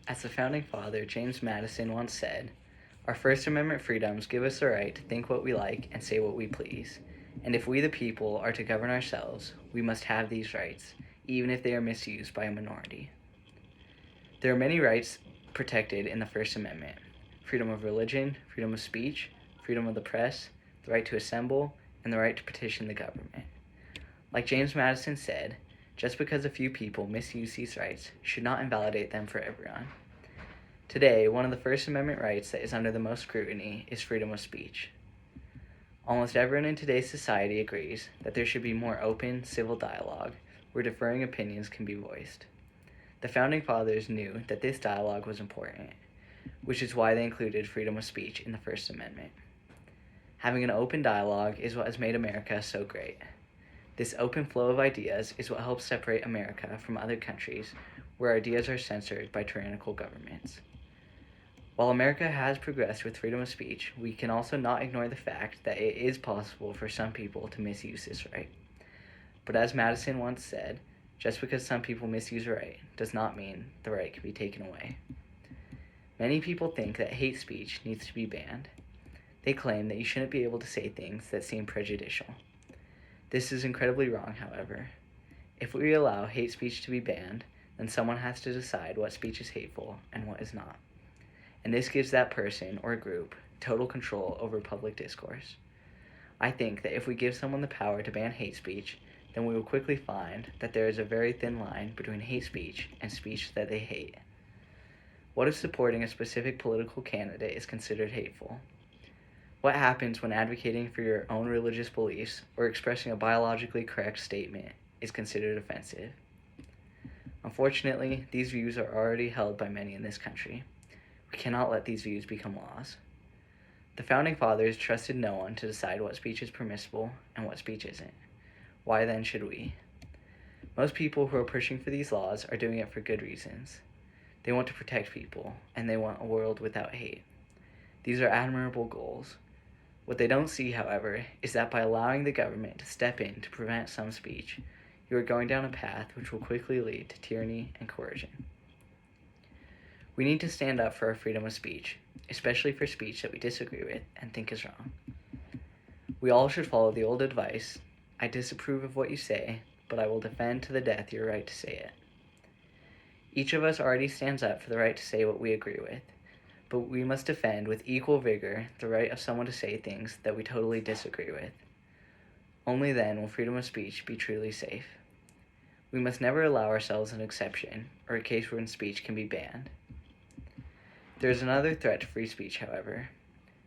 As the founding father, James Madison, once said, "Our First Amendment freedoms give us the right to think what we like and say what we please. And if we, the people, are to govern ourselves, we must have these rights, even if they are misused by a minority." There are many rights protected in the First Amendment: freedom of religion, freedom of speech, freedom of the press, the right to assemble, and the right to petition the government. Like James Madison said, just because a few people misuse these rights should not invalidate them for everyone. Today, one of the First Amendment rights that is under the most scrutiny is freedom of speech. Almost everyone in today's society agrees that there should be more open, civil dialogue where differing opinions can be voiced. The Founding Fathers knew that this dialogue was important, which is why they included freedom of speech in the First Amendment. Having an open dialogue is what has made America so great. This open flow of ideas is what helps separate America from other countries where ideas are censored by tyrannical governments. While America has progressed with freedom of speech, we can also not ignore the fact that it is possible for some people to misuse this right. But as Madison once said, just because some people misuse a right does not mean the right can be taken away. Many people think that hate speech needs to be banned. They claim that you shouldn't be able to say things that seem prejudicial. This is incredibly wrong, however. If we allow hate speech to be banned, then someone has to decide what speech is hateful and what is not. And this gives that person or group total control over public discourse. I think that if we give someone the power to ban hate speech, then we will quickly find that there is a very thin line between hate speech and speech that they hate. What if supporting a specific political candidate is considered hateful? What happens when advocating for your own religious beliefs or expressing a biologically correct statement is considered offensive? Unfortunately, these views are already held by many in this country. We cannot let these views become laws. The Founding Fathers trusted no one to decide what speech is permissible and what speech isn't. Why then should we? Most people who are pushing for these laws are doing it for good reasons. They want to protect people, and they want a world without hate. These are admirable goals. What they don't see, however, is that by allowing the government to step in to prevent some speech, you are going down a path which will quickly lead to tyranny and coercion. We need to stand up for our freedom of speech, especially for speech that we disagree with and think is wrong. We all should follow the old advice: I disapprove of what you say, but I will defend to the death your right to say it. Each of us already stands up for the right to say what we agree with, but we must defend with equal vigor the right of someone to say things that we totally disagree with. Only then will freedom of speech be truly safe. We must never allow ourselves an exception or a case wherein speech can be banned. There is another threat to free speech, however.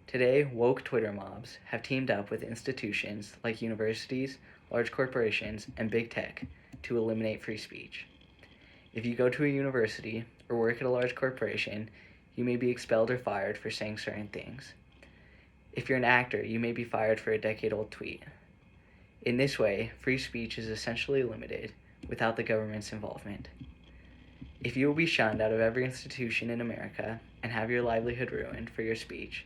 Today, woke Twitter mobs have teamed up with institutions like universities, large corporations, and big tech to eliminate free speech. If you go to a university or work at a large corporation, you may be expelled or fired for saying certain things. If you're an actor, you may be fired for a decade-old tweet. In this way, free speech is essentially limited without the government's involvement. If you will be shunned out of every institution in America and have your livelihood ruined for your speech,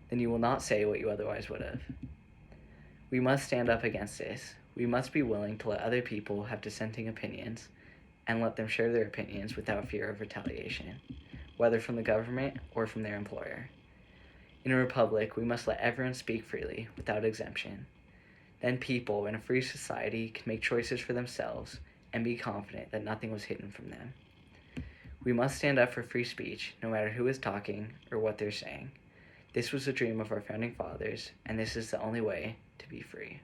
then you will not say what you otherwise would have. We must stand up against this. We must be willing to let other people have dissenting opinions and let them share their opinions without fear of retaliation, whether from the government or from their employer. In a republic, we must let everyone speak freely without exemption. Then people in a free society can make choices for themselves and be confident that nothing was hidden from them. We must stand up for free speech no matter who is talking or what they're saying. This was the dream of our Founding Fathers, and this is the only way to be free.